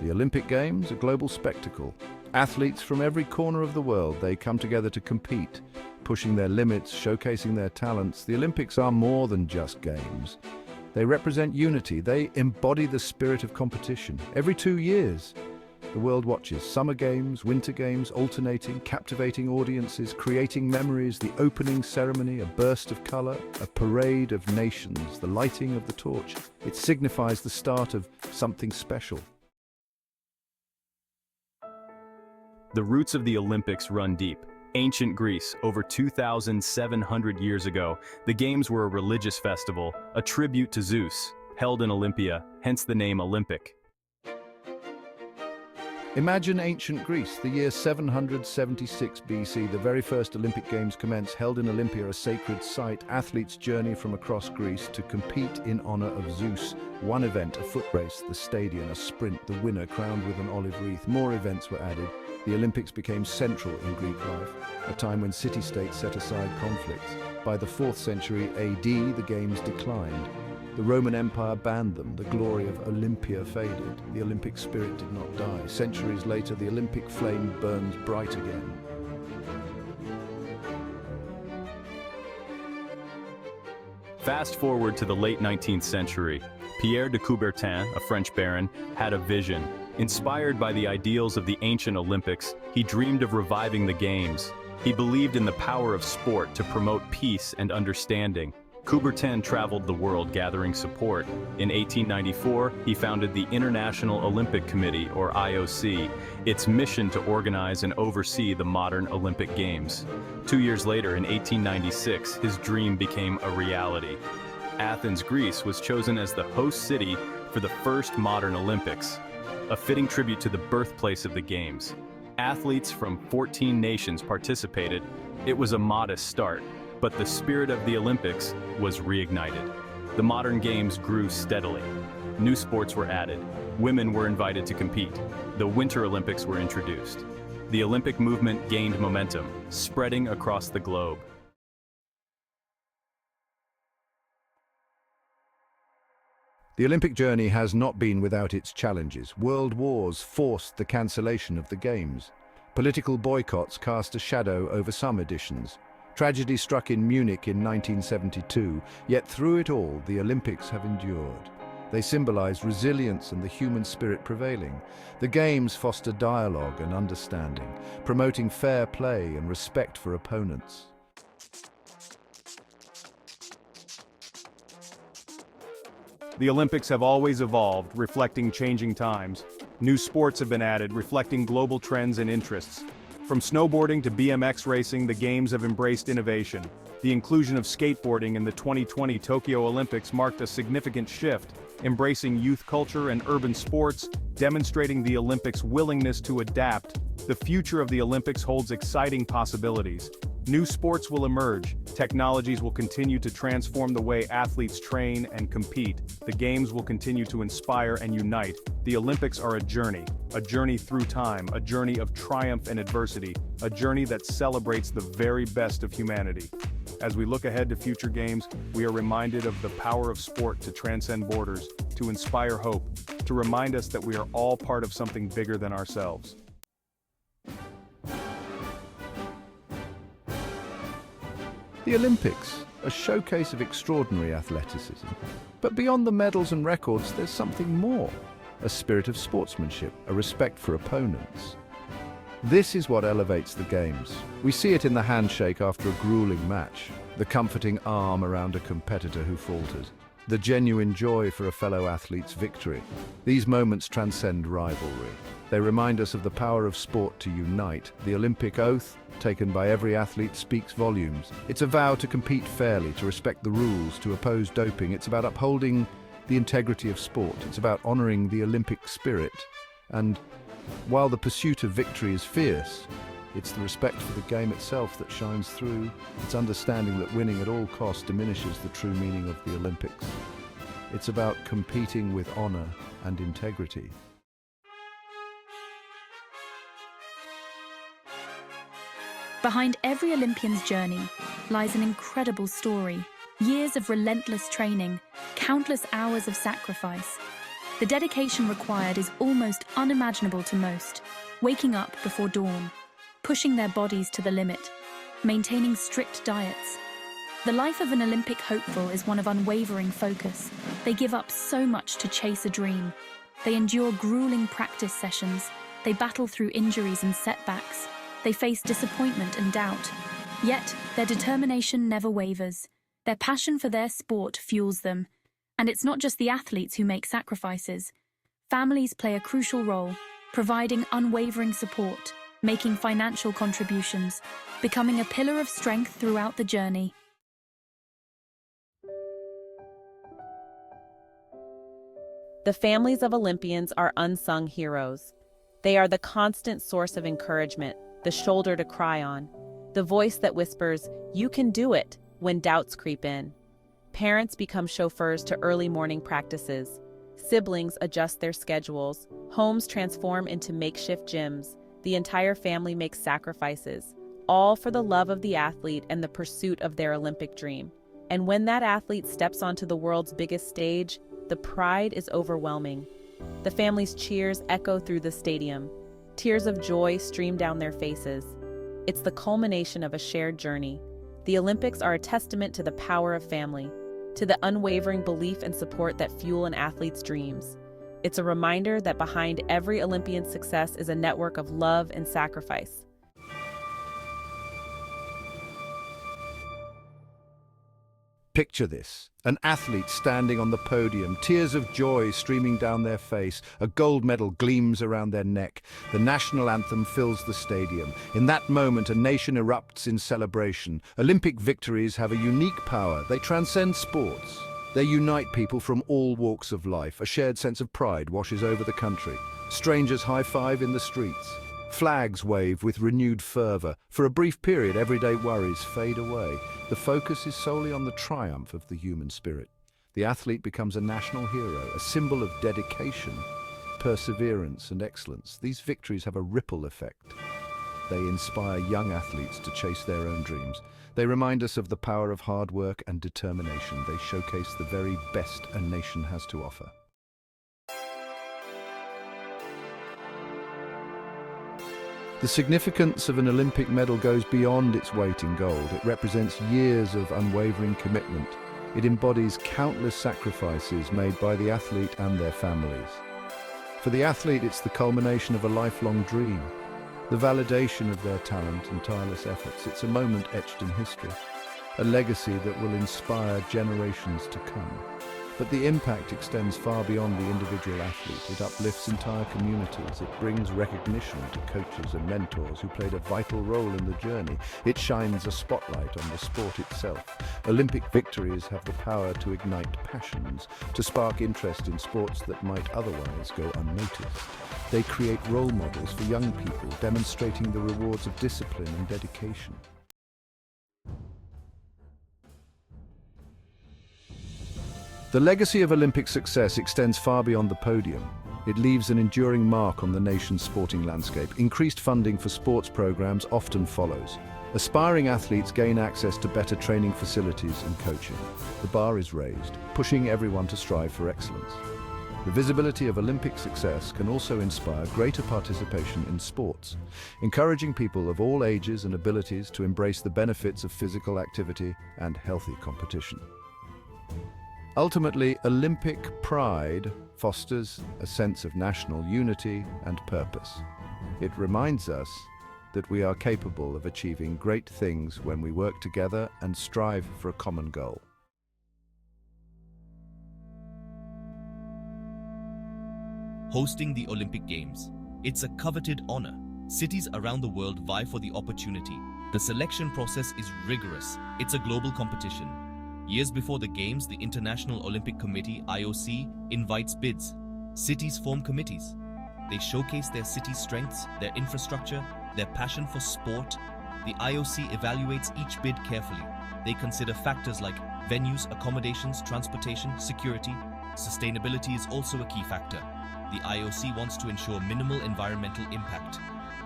The Olympic Games, a global spectacle. Athletes from every corner of the world, they come together to compete, pushing their limits, showcasing their talents. The Olympics are more than just games. They represent unity. They embody the spirit of competition. Every 2 years, the world watches summer games, winter games, alternating, captivating audiences, creating memories, the opening ceremony, a burst of color, a parade of nations, the lighting of the torch. It signifies the start of something special. The roots of the Olympics run deep. Ancient Greece, over 2,700 years ago, the Games were a religious festival, a tribute to Zeus, held in Olympia, hence the name Olympic. Imagine ancient Greece, the year 776 BC, the very first Olympic Games commence, held in Olympia, a sacred site. Athletes journey from across Greece to compete in honor of Zeus. One event, a foot race, the stadium, a sprint, the winner crowned with an olive wreath. More events were added. The Olympics became central in Greek life, a time when city-states set aside conflicts. By the 4th century AD, the Games declined. The Roman Empire banned them. The glory of Olympia faded. The Olympic spirit did not die. Centuries later, the Olympic flame burns bright again. Fast forward to the late 19th century. Pierre de Coubertin, a French baron, had a vision. Inspired by the ideals of the ancient Olympics, he dreamed of reviving the Games. He believed in the power of sport to promote peace and understanding. Coubertin traveled the world gathering support. In 1894, he founded the International Olympic Committee, or IOC, its mission to organize and oversee the modern Olympic Games. 2 years later, in 1896, his dream became a reality. Athens, Greece, was chosen as the host city for the first modern Olympics, a fitting tribute to the birthplace of the Games. Athletes from 14 nations participated. It was a modest start, but the spirit of the Olympics was reignited. The modern Games grew steadily. New sports were added. Women were invited to compete. The Winter Olympics were introduced. The Olympic movement gained momentum, spreading across the globe. The Olympic journey has not been without its challenges. World wars forced the cancellation of the Games. Political boycotts cast a shadow over some editions. Tragedy struck in Munich in 1972, yet through it all, the Olympics have endured. They symbolize resilience and the human spirit prevailing. The Games foster dialogue and understanding, promoting fair play and respect for opponents. The Olympics have always evolved, reflecting changing times. New sports have been added, reflecting global trends and interests. From snowboarding to BMX racing, the Games have embraced innovation. The inclusion of skateboarding in the 2020 Tokyo Olympics marked a significant shift, embracing youth culture and urban sports, demonstrating the Olympics' willingness to adapt. The future of the Olympics holds exciting possibilities. New sports will emerge, technologies will continue to transform the way athletes train and compete, the Games will continue to inspire and unite. The Olympics are a journey through time, a journey of triumph and adversity, a journey that celebrates the very best of humanity. As we look ahead to future Games, we are reminded of the power of sport to transcend borders, to inspire hope, to remind us that we are all part of something bigger than ourselves. The Olympics, a showcase of extraordinary athleticism. But beyond the medals and records, there's something more. A spirit of sportsmanship, a respect for opponents. This is what elevates the Games. We see it in the handshake after a grueling match, the comforting arm around a competitor who faltered, the genuine joy for a fellow athlete's victory. These moments transcend rivalry. They remind us of the power of sport to unite. The Olympic oath, taken by every athlete, speaks volumes. It's a vow to compete fairly, to respect the rules, to oppose doping. It's about upholding the integrity of sport. It's about honoring the Olympic spirit. And while the pursuit of victory is fierce, it's the respect for the game itself that shines through. It's understanding that winning at all costs diminishes the true meaning of the Olympics. It's about competing with honor and integrity. Behind every Olympian's journey lies an incredible story. Years of relentless training, countless hours of sacrifice. The dedication required is almost unimaginable to most, waking up before dawn, pushing their bodies to the limit, maintaining strict diets. The life of an Olympic hopeful is one of unwavering focus. They give up so much to chase a dream. They endure grueling practice sessions. They battle through injuries and setbacks. They face disappointment and doubt. Yet, their determination never wavers. Their passion for their sport fuels them. And it's not just the athletes who make sacrifices. Families play a crucial role, providing unwavering support, making financial contributions, becoming a pillar of strength throughout the journey. The families of Olympians are unsung heroes. They are the constant source of encouragement, the shoulder to cry on, the voice that whispers, "You can do it," when doubts creep in. Parents become chauffeurs to early morning practices. Siblings adjust their schedules. Homes transform into makeshift gyms. The entire family makes sacrifices, all for the love of the athlete and the pursuit of their Olympic dream. And when that athlete steps onto the world's biggest stage, the pride is overwhelming. The family's cheers echo through the stadium. Tears of joy stream down their faces. It's the culmination of a shared journey. The Olympics are a testament to the power of family, to the unwavering belief and support that fuel an athlete's dreams. It's a reminder that behind every Olympian's success is a network of love and sacrifice. Picture this, an athlete standing on the podium, tears of joy streaming down their face, a gold medal gleams around their neck, the national anthem fills the stadium. In that moment, a nation erupts in celebration. Olympic victories have a unique power. They transcend sports. They unite people from all walks of life. A shared sense of pride washes over the country. Strangers high-five in the streets. Flags wave with renewed fervor. For a brief period, everyday worries fade away. The focus is solely on the triumph of the human spirit. The athlete becomes a national hero, a symbol of dedication, perseverance, and excellence. These victories have a ripple effect. They inspire young athletes to chase their own dreams. They remind us of the power of hard work and determination. They showcase the very best a nation has to offer. The significance of an Olympic medal goes beyond its weight in gold. It represents years of unwavering commitment. It embodies countless sacrifices made by the athlete and their families. For the athlete, it's the culmination of a lifelong dream, the validation of their talent and tireless efforts. It's a moment etched in history, a legacy that will inspire generations to come. But the impact extends far beyond the individual athlete. It uplifts entire communities. It brings recognition to coaches and mentors who played a vital role in the journey. It shines a spotlight on the sport itself. Olympic victories have the power to ignite passions, to spark interest in sports that might otherwise go unnoticed. They create role models for young people, demonstrating the rewards of discipline and dedication. The legacy of Olympic success extends far beyond the podium. It leaves an enduring mark on the nation's sporting landscape. Increased funding for sports programs often follows. Aspiring athletes gain access to better training facilities and coaching. The bar is raised, pushing everyone to strive for excellence. The visibility of Olympic success can also inspire greater participation in sports, encouraging people of all ages and abilities to embrace the benefits of physical activity and healthy competition. Ultimately, Olympic pride fosters a sense of national unity and purpose. It reminds us that we are capable of achieving great things when we work together and strive for a common goal. Hosting the Olympic Games. It's a coveted honor. Cities around the world vie for the opportunity. The selection process is rigorous. It's a global competition. Years before the Games, the International Olympic Committee, IOC, invites bids. Cities form committees. They showcase their city's strengths, their infrastructure, their passion for sport. The IOC evaluates each bid carefully. They consider factors like venues, accommodations, transportation, security. Sustainability is also a key factor. The IOC wants to ensure minimal environmental impact.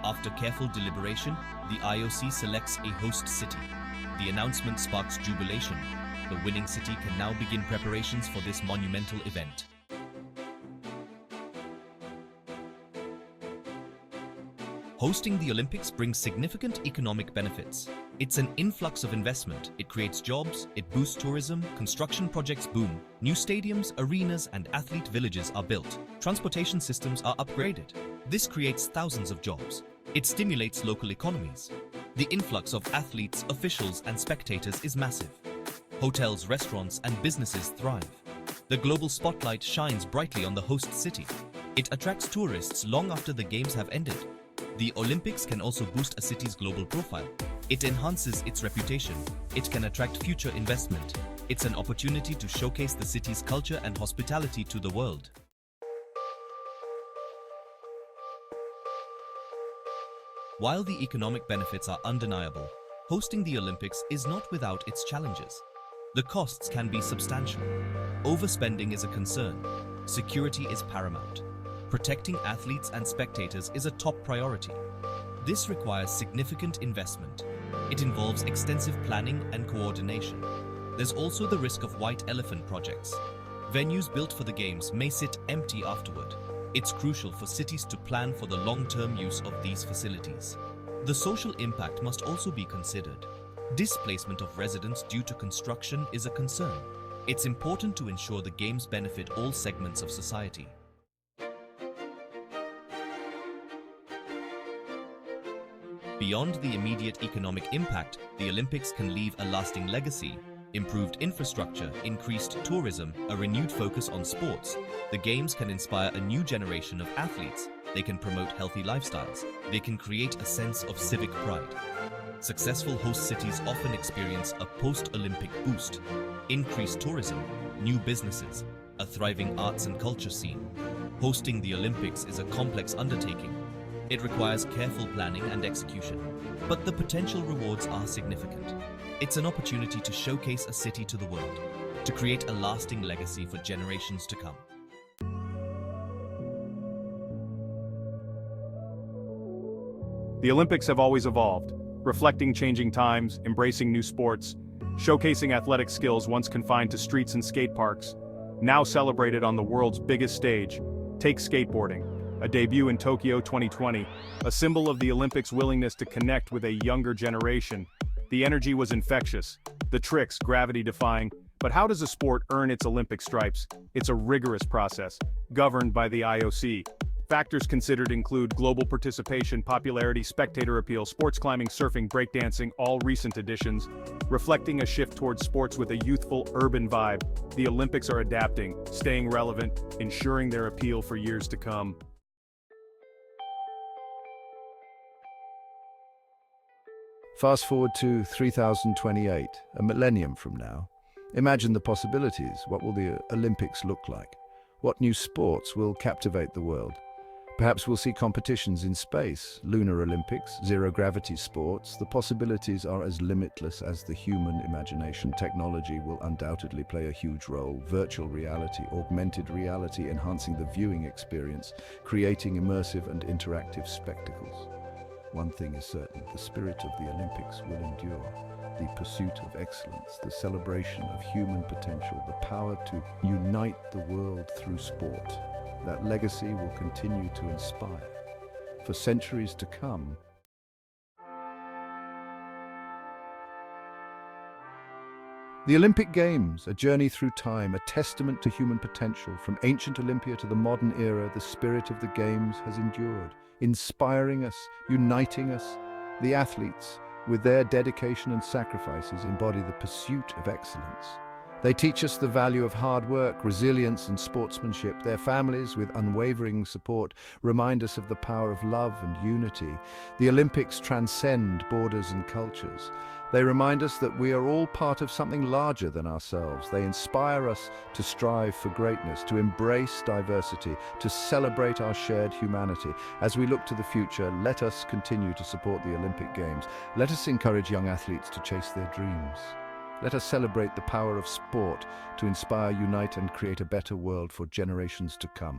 After careful deliberation, the IOC selects a host city. The announcement sparks jubilation. The winning city can now begin preparations for this monumental event. Hosting the Olympics brings significant economic benefits. It's an influx of investment. It creates jobs, it boosts tourism, construction projects boom, new stadiums, arenas, and athlete villages are built. Transportation systems are upgraded. This creates thousands of jobs. It stimulates local economies. The influx of athletes, officials, and spectators is massive. Hotels, restaurants, and businesses thrive. The global spotlight shines brightly on the host city. It attracts tourists long after the games have ended. The Olympics can also boost a city's global profile. It enhances its reputation. It can attract future investment. It's an opportunity to showcase the city's culture and hospitality to the world. While the economic benefits are undeniable, hosting the Olympics is not without its challenges. The costs can be substantial. Overspending is a concern. Security is paramount. Protecting athletes and spectators is a top priority. This requires significant investment. It involves extensive planning and coordination. There's also the risk of white elephant projects. Venues built for the games may sit empty afterward. It's crucial for cities to plan for the long-term use of these facilities. The social impact must also be considered. Displacement of residents due to construction is a concern. It's important to ensure the games benefit all segments of society. Beyond the immediate economic impact, the Olympics can leave a lasting legacy. Improved infrastructure, increased tourism, a renewed focus on sports. The Games can inspire a new generation of athletes. They can promote healthy lifestyles. They can create a sense of civic pride. Successful host cities often experience a post-Olympic boost. Increased tourism, new businesses, a thriving arts and culture scene. Hosting the Olympics is a complex undertaking. It requires careful planning and execution, but the potential rewards are significant. It's an opportunity to showcase a city to the world, to create a lasting legacy for generations to come. The Olympics have always evolved, reflecting changing times, embracing new sports, showcasing athletic skills once confined to streets and skate parks, now celebrated on the world's biggest stage. Take skateboarding. A debut in Tokyo 2020, a symbol of the Olympics' willingness to connect with a younger generation. The energy was infectious, the tricks gravity-defying. But how does a sport earn its Olympic stripes? It's a rigorous process, governed by the IOC. Factors considered include global participation, popularity, spectator appeal, sports climbing, surfing, breakdancing, all recent additions, reflecting a shift towards sports with a youthful, urban vibe. The Olympics are adapting, staying relevant, ensuring their appeal for years to come. Fast forward to 3028, a millennium from now. Imagine the possibilities. What will the Olympics look like? What new sports will captivate the world? Perhaps we'll see competitions in space, lunar Olympics, zero-gravity sports. The possibilities are as limitless as the human imagination. Technology will undoubtedly play a huge role. Virtual reality, augmented reality, enhancing the viewing experience, creating immersive and interactive spectacles. One thing is certain, the spirit of the Olympics will endure. The pursuit of excellence, the celebration of human potential, the power to unite the world through sport. That legacy will continue to inspire for centuries to come. The Olympic Games, a journey through time, a testament to human potential. From ancient Olympia to the modern era, the spirit of the Games has endured, inspiring us, uniting us. The athletes, with their dedication and sacrifices, embody the pursuit of excellence. They teach us the value of hard work, resilience, and sportsmanship. Their families, with unwavering support, remind us of the power of love and unity. The Olympics transcend borders and cultures. They remind us that we are all part of something larger than ourselves. They inspire us to strive for greatness, to embrace diversity, to celebrate our shared humanity. As we look to the future, let us continue to support the Olympic Games. Let us encourage young athletes to chase their dreams. Let us celebrate the power of sport to inspire, unite, and create a better world for generations to come.